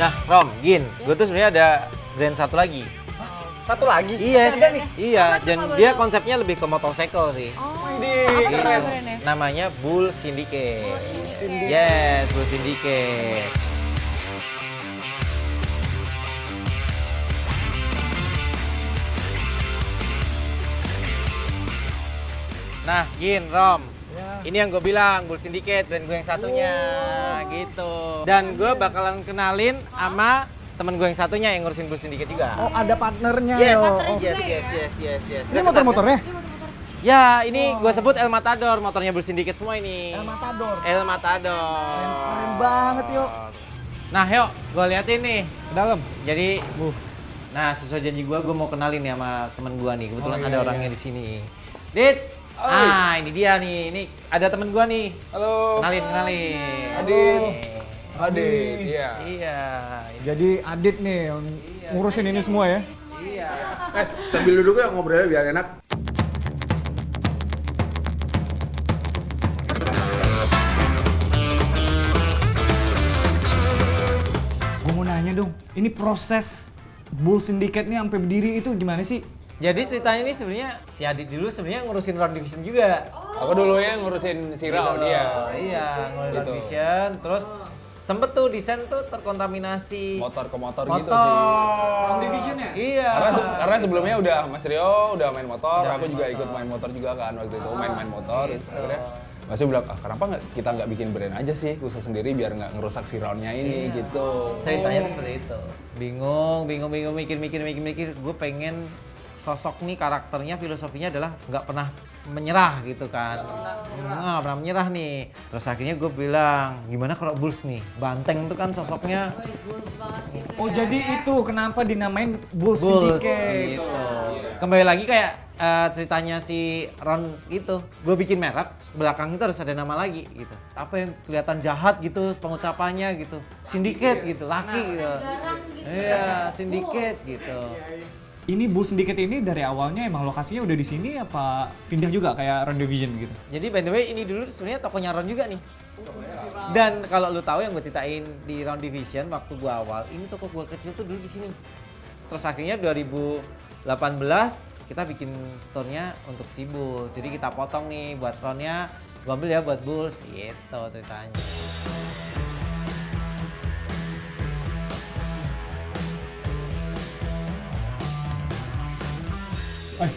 Nah, Rom, Gin, gue tuh sebenarnya ada brand satu lagi. Satu lagi? Iya, Ada nih? iya, dan dia konsepnya lebih ke motorcycle sih. Widih, keren. Namanya Bull Syndicate. Syndicate. Yes, Bull Syndicate. Nah, Gin, Rom, ini yang gue bilang, Bull Syndicate, brand gue yang satunya, gitu. Dan gue bakalan kenalin sama temen gue yang satunya yang ngurusin Bull Syndicate juga. Oh, ada partnernya Yes, yo. yes. Ini motor-motornya? Ya, ini gue sebut El Matador, motornya Bull Syndicate semua ini. El Matador. El Matador. Keren banget, yuk. Nah, yuk, gue liatin nih. Ke dalam. Jadi, nah sesuai janji gue mau kenalin ya sama temen gue nih. Kebetulan Oh, iya, ada iya. orangnya di sini. Dit, ini dia nih. Ini ada temen gue nih. Halo. Kenalin. Adit. Nih. Adit, iya. Iya. Jadi Adit nih yang ngurusin ini semua ya? Iya. Sambil duduk ya ngobrolnya biar enak. Gue mau nanya dong, ini proses Bull Syndicate nih sampai berdiri itu gimana sih? Jadi ceritanya ini sebenarnya si Adit dulu sebenarnya ngurusin road division juga. Aku dulu ya ngurusin si Rao Gitu. dia. Iya, ngurusin road Gitu. division. Terus sempet tuh desain tuh terkontaminasi. Motor ke motor Motor. gitu sih. Road division ya? Iya. Karena sebelumnya udah Mas Rio udah main motor, Udah aku main juga motor. ikut main motor juga kan waktu itu main motor. Gitu. Terus akhirnya Mas Rio bilang, kenapa kita nggak bikin brand aja sih khusus sendiri biar nggak ngerusak si roundnya ini gitu. Ceritanya tuh seperti itu. Bingung, mikir. Gue pengen sosok nih karakternya, filosofinya adalah nggak pernah menyerah gitu kan. Nggak pernah menyerah nih. Terus akhirnya gue bilang, gimana kalau Bulls nih? Banteng tuh kan sosoknya Oh jadi itu kenapa dinamain Bull Bulls Syndicate? gitu. Kembali lagi kayak ceritanya si Ron gitu. Gue bikin merek, belakang itu harus ada nama lagi gitu. Apa yang kelihatan jahat gitu pengucapannya gitu. Syndicate gitu, laki gitu. Iya, Syndicate gitu. Ini Bull Syndicate ini dari awalnya emang lokasinya udah di sini apa pindah juga kayak Round Division gitu? Jadi by the way ini dulu sebenarnya tokonya Ron juga nih. Dan kalau lu tahu yang gue ceritain di Round Division waktu gua awal, ini toko gua kecil tuh dulu di sini. Terus akhirnya 2018 kita bikin store-nya untuk si Bulls. Jadi kita potong nih buat Ron-nya, gua ambil ya buat Bulls gitu ceritanya.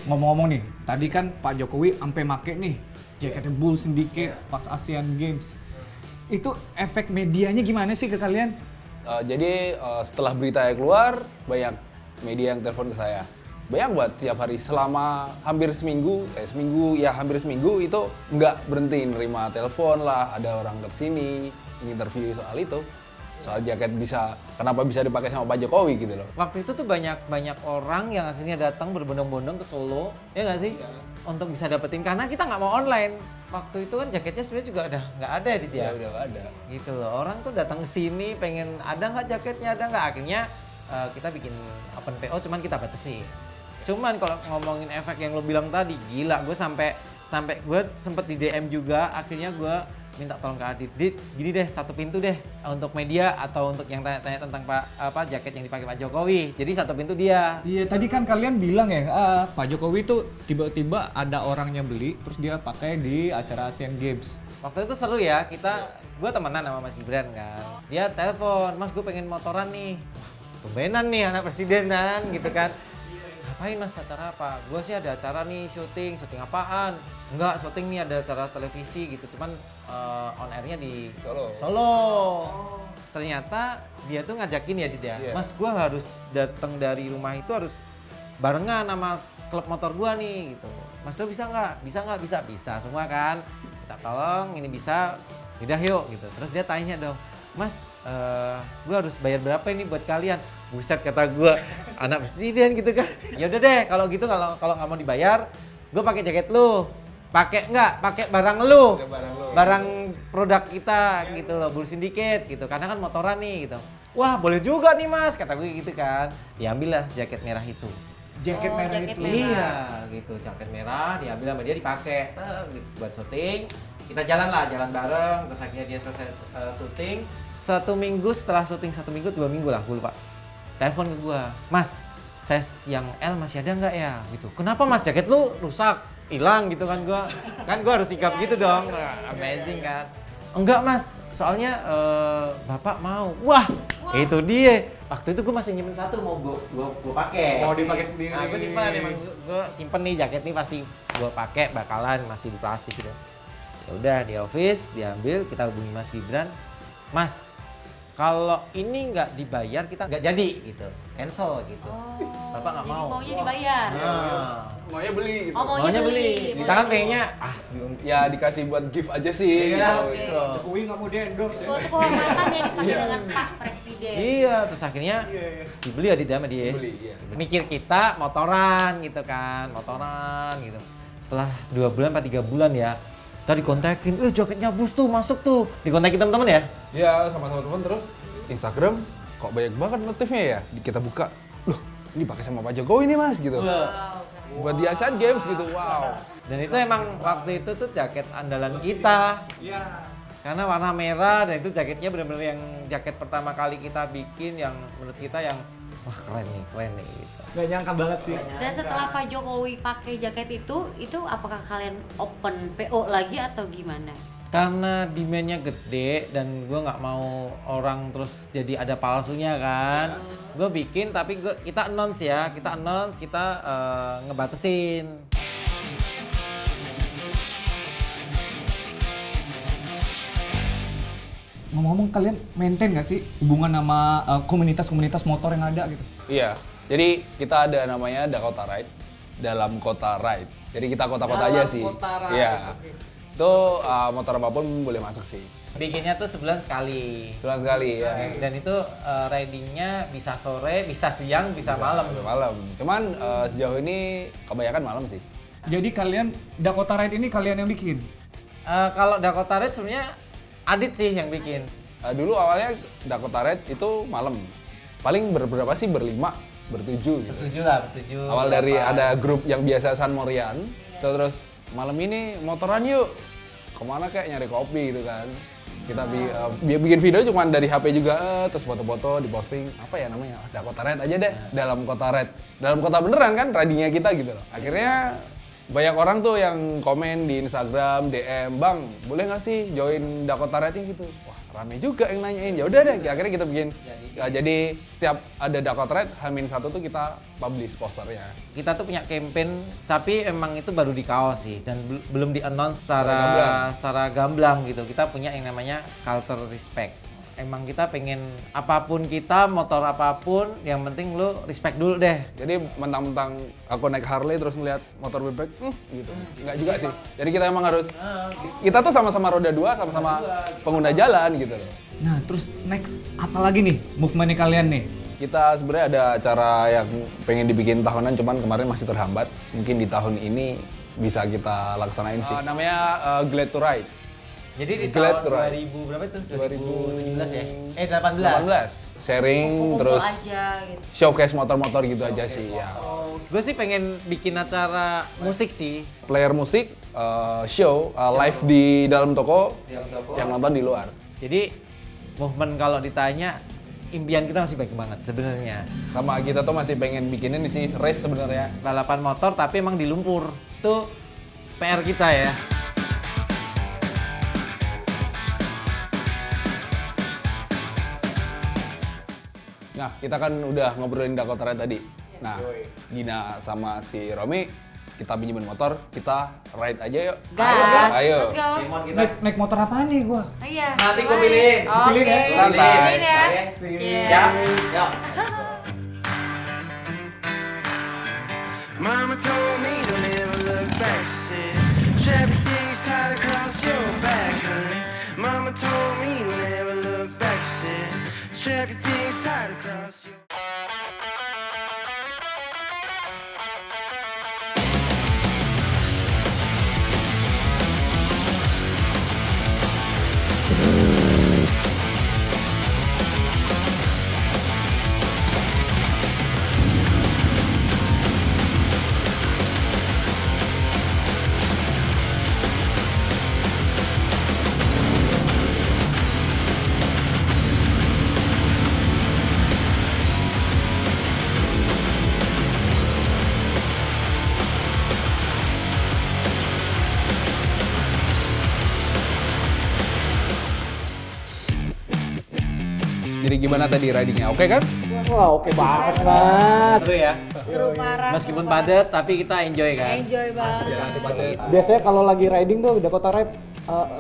Ngomong-ngomong nih, tadi kan Pak Jokowi sampai make nih jaketnya Bull Syndicate pas Asian Games. Itu efek medianya gimana sih ke kalian? Jadi setelah berita keluar, banyak media yang telepon ke saya. Banyak buat tiap hari selama hampir seminggu hampir seminggu itu nggak berhenti nerima telepon lah, ada orang kesini interview soal itu. Soal jaket kenapa bisa dipakai sama Pak Jokowi gitu loh. Waktu itu tuh banyak orang yang akhirnya datang berbondong-bondong ke Solo, ya nggak sih? Untuk bisa dapetin, karena kita nggak mau online. Waktu itu kan jaketnya sebenarnya juga udah nggak ada di dia. Ya udah nggak ada. Gitu loh, orang tuh datang ke sini pengen ada nggak jaketnya, ada nggak, akhirnya kita bikin open PO, cuman kita batasi. Cuman kalau ngomongin efek yang lo bilang tadi, gila, gue sampai gue sempet di DM juga, akhirnya gue minta tolong ke Adit, Dit, gini deh, satu pintu deh untuk media atau untuk yang tanya-tanya tentang jaket yang dipakai Pak Jokowi. Jadi satu pintu dia. Iya, tadi kan kalian bilang ya, Pak Jokowi tuh tiba-tiba ada orangnya beli, terus dia pakai di acara Asian Games. Waktu itu seru ya, gue temenan sama Mas Gibran kan. Dia telepon, Mas gue pengen motoran nih. Wah, tumbenan nih anak presidenan gitu kan. Ngapain Mas, acara apa? Gue sih ada acara nih, syuting apaan? Enggak, syuting nih ada acara televisi gitu, cuman on airnya di Solo. Ternyata dia tuh ngajakin ya Dit ya, Mas gue harus datang dari rumah itu harus barengan sama klub motor gua nih gitu. Mas lo bisa nggak? Bisa semua kan. Kita tolong, ini bisa, udah yuk gitu. Terus dia tanya dong, Mas, gua harus bayar berapa ini buat kalian? Buset kata gua, anak presiden gitu kan. Ya udah deh, kalau gitu kalau nggak mau dibayar, gua pakai jaket lu. Pakai barang lu. Barang produk kita gitu loh, Bull Syndicate gitu. Karena kan motoran nih gitu. Wah, boleh juga nih Mas, kata gue gitu kan. Diambillah jaket merah itu. Jaket merah jaket itu. merah. Iya, gitu. Jaket merah diambil sama dia, dipakai buat syuting. Kita jalan bareng, terus akhirnya dia selesai syuting. 1 minggu setelah syuting, 1 minggu 2 minggu lah, gue lupa. Telepon ke gue, Mas, size yang L masih ada nggak ya? Gitu. Kenapa Mas, jaket lu rusak, hilang gitu kan gue? Kan gue harus sikap gitu dong, amazing kan? Enggak Mas, soalnya Bapak mau. Wah, itu dia. Waktu itu gue masih nyimpen satu mau gue pakai. Mau dipakai sendiri. Nah, gue simpan emang gue simpen nih jaket nih pasti gue pakai bakalan masih di plastik gitu. Ya udah di office diambil, kita hubungi Mas Gibran. Mas, kalau ini nggak dibayar kita nggak jadi gitu, cancel gitu. Bapak nggak Jadi mau. maunya dibayar. Nah, Maunya beli gitu. Oh, maunya beli. Di tangan kayaknya Ya dikasih buat gift aja sih Iya, gitu. gitu. Jokowi nggak mau di-endorse ya. Suatu kehormatan yang dipanggil Iya. dengan Pak Presiden. Iya, terus akhirnya dibeli ya sama dia. Dibeli, iya. Mikir kita motoran gitu kan, motoran gitu. Setelah 2 bulan atau 3 bulan ya, kita dikontakin, jaketnya Bus tuh masuk tuh. Dikontakin teman-teman ya? Iya, sama-sama teman terus Instagram kok banyak banget notifnya ya. Kita buka, loh ini pakai sama Pak Jokowi nih Mas gitu. Wow. Buat di Asian Games gitu, wow. Dan itu emang waktu itu tuh jaket andalan kita. Iya. Karena warna merah dan itu jaketnya benar-benar yang jaket pertama kali kita bikin yang menurut kita yang wah keren nih gitu. Gak nyangka banget sih. Dan setelah Pak Jokowi pakai jaket itu apakah kalian open PO lagi atau gimana? Karena demandnya gede dan gue nggak mau orang terus jadi ada palsunya kan. Gue bikin tapi kita announce kita ngebatasin. Ngomong-ngomong, kalian maintain nggak sih hubungan sama komunitas-komunitas motor yang ada gitu? Iya, jadi kita ada namanya Dakota Ride dalam kota ride. Jadi kita kota-kota Dalam aja sih. kota ride, Iya. oke. Itu motor apapun boleh masuk sih. Bikinnya tuh sebulan sekali. Sebulan sekali ya. Dan itu ridingnya bisa sore, bisa siang, bisa malam. Malam. Cuman sejauh ini kebanyakan malam sih. Jadi kalian, Dakota Ride ini kalian yang bikin? Kalau Dakota Ride sebenarnya Adit sih yang bikin. Dulu awalnya Dakota Ride itu malam. Paling berberapa sih? Berlima, bertujuh gitu. Bertujuh. Awal dari ada grup yang biasa San Morian, terus malam ini motoran yuk. Kemana kayak nyari kopi gitu kan. Kita bikin video cuman dari HP juga, terus foto-foto diposting, apa ya namanya, Dakota Ride aja deh, dalam kota ride. Dalam kota beneran kan ridingnya kita gitu loh. Akhirnya banyak orang tuh yang komen di Instagram, DM, Bang, boleh nggak sih join Dakota Ride gitu? Wah, rame juga yang nanyain. Ya udah deh, akhirnya kita bikin. Jadi setiap ada Dakota Ride, H-1 tuh kita publish posternya. Kita tuh punya campaign, tapi emang itu baru di kaos sih dan belum di-announce Gamblang. secara gamblang gitu. Kita punya yang namanya culture respect. Emang kita pengen apapun kita, motor apapun, yang penting lu respect dulu deh. Jadi mentang-mentang aku naik Harley terus ngeliat motor bebek, gitu. Enggak juga sih. Jadi kita emang harus, kita tuh sama-sama roda 2, sama-sama pengguna jalan gitu loh. Nah, terus next apa lagi nih movementnya kalian nih? Kita sebenarnya ada acara yang pengen dibikin tahunan, cuman kemarin masih terhambat. Mungkin di tahun ini bisa kita laksanain sih. Namanya Glad to Ride. Jadi di Glad tahun to ride. 2000 berapa itu? 2017 2017 ya? 18. Sharing Kumpul terus aja gitu. showcase motor-motor gitu aja sih ya. Gue sih pengen bikin acara musik sih. Player musik, show, live di dalam toko, yang nonton di luar. Jadi movement kalau ditanya impian kita masih baik banget sebenarnya. Sama kita tuh masih pengen bikinin sih race sebenarnya. Balapan motor tapi emang di lumpur. Itu PR kita ya. Nah, kita kan udah ngobrolin Dakota Ride tadi. Nah, Gina sama si Romi, kita pinjemin motor, kita ride aja yuk. Gas. Ayo. Let's go. Naik motor apa nih gua? Oh, iya. Nanti gua Mari. pilihin. Oke. Pilihin ya. Santai. Pilihin ya. Siap. Iya. Siap. Yuk. Mama told me to never look back, she said, strap your things tight across your back, honey. Mama told me to never look back, she said, strap your things tight across your Jadi gimana tadi ridingnya? Oke kan? Wah, oke banget, Mas. Seru ya. Seru parah. Meskipun seru parah. padat tapi kita enjoy kan. Enjoy banget. Biasanya kalau lagi riding tuh Dakota Ride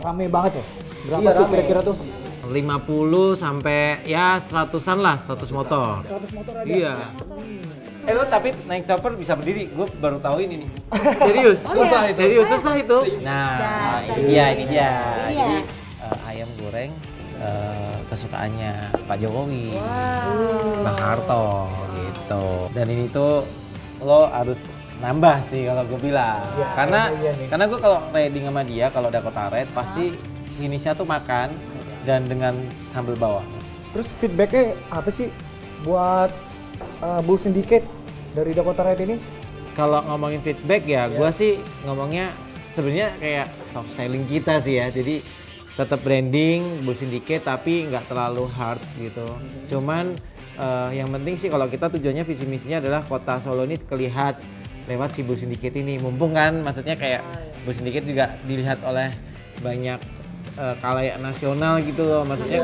rame banget ya. Berapa Iya, sih rame. kira-kira tuh? 50 sampai ya 100-an lah, 100 motor. 100 motor ada. Iya. Lo tapi naik chopper bisa berdiri, gue baru tahu ini nih. Serius? Susah itu. Serius susah itu. Nah, ini dia. Ini dia. Jadi ayam goreng kesukaannya Pak Jokowi, Bang Harto gitu. Dan ini tuh lo harus nambah sih kalau gue bilang. Karena gue kalau riding sama dia, kalau Dakota Ride pasti finishnya tuh makan dan dengan sambal bawang. Terus feedbacknya apa sih buat Bull Syndicate dari Dakota Ride ini? Kalau ngomongin feedback ya, gue sih ngomongnya sebenarnya kayak soft selling kita sih ya. Jadi tetap branding Bull Syndicate tapi nggak terlalu hard gitu. Cuman yang penting sih kalau kita tujuannya visi misinya adalah kota Solo ini kelihat lewat si Bull Syndicate ini. Mumpung kan maksudnya kayak Bull Syndicate juga dilihat oleh banyak kalayak nasional gitu loh. Maksudnya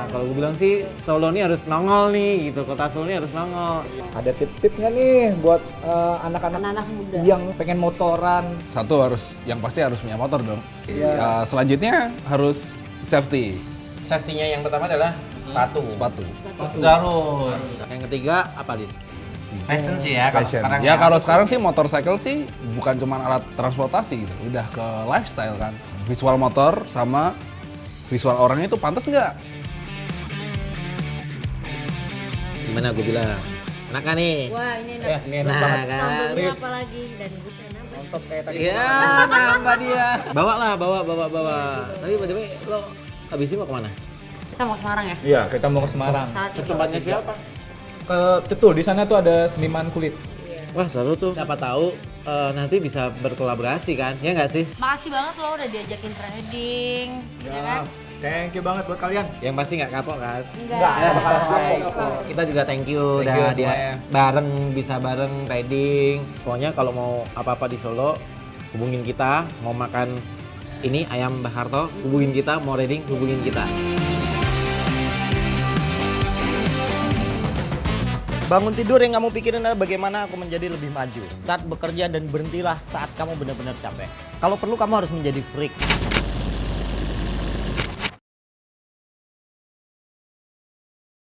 kalau gue bilang sih Solo ini harus nongol nih gitu. Kota Solo ini harus nongol. Ada tips-tips nggak nih buat anak-anak Anak-anak muda. yang pengen motoran? Satu yang pasti harus punya motor dong. Ya, selanjutnya harus safety. Safety-nya yang pertama adalah sepatu. Sepatu. Harus. Yang ketiga apa, Din? Fashion sih ya kalau Fashion. sekarang. Ya kalau sekarang sih motorcycle sih bukan cuma alat transportasi gitu, udah ke lifestyle kan. Visual motor sama visual orangnya itu pantas nggak? Gimana gue bilang? Enak kan nih? Wah, ini enak. Ya, ini enak Nah, banget. kan. Sambelnya apa lagi? Dan gue kenapa? Mantap kayak tadi. Iya, nambah dia. Bawa lah, bawa. Tapi by the way, lo habis ini mau kemana? Kita mau ke Semarang ya? Iya, kita mau ke Semarang. Saat itu. Tempatnya siapa? Ke Cetul, di sana tuh ada seniman kulit. Wah seru tuh. Siapa tahu nanti bisa berkolaborasi kan? Ya nggak sih? Makasih banget lo udah diajakin riding, ya kan? Thank you banget buat kalian. Yang pasti nggak kapok kan? Enggak. bakalan Kita juga thank you Thank udah you dia semuanya. bareng bisa bareng riding. Pokoknya kalau mau apa-apa di Solo hubungin kita. Mau makan ini ayam Mbak Harto hubungin kita. Mau riding hubungin kita. Bangun tidur yang kamu pikirin adalah bagaimana aku menjadi lebih maju. Start bekerja dan berhentilah saat kamu benar-benar capek. Kalau perlu kamu harus menjadi freak.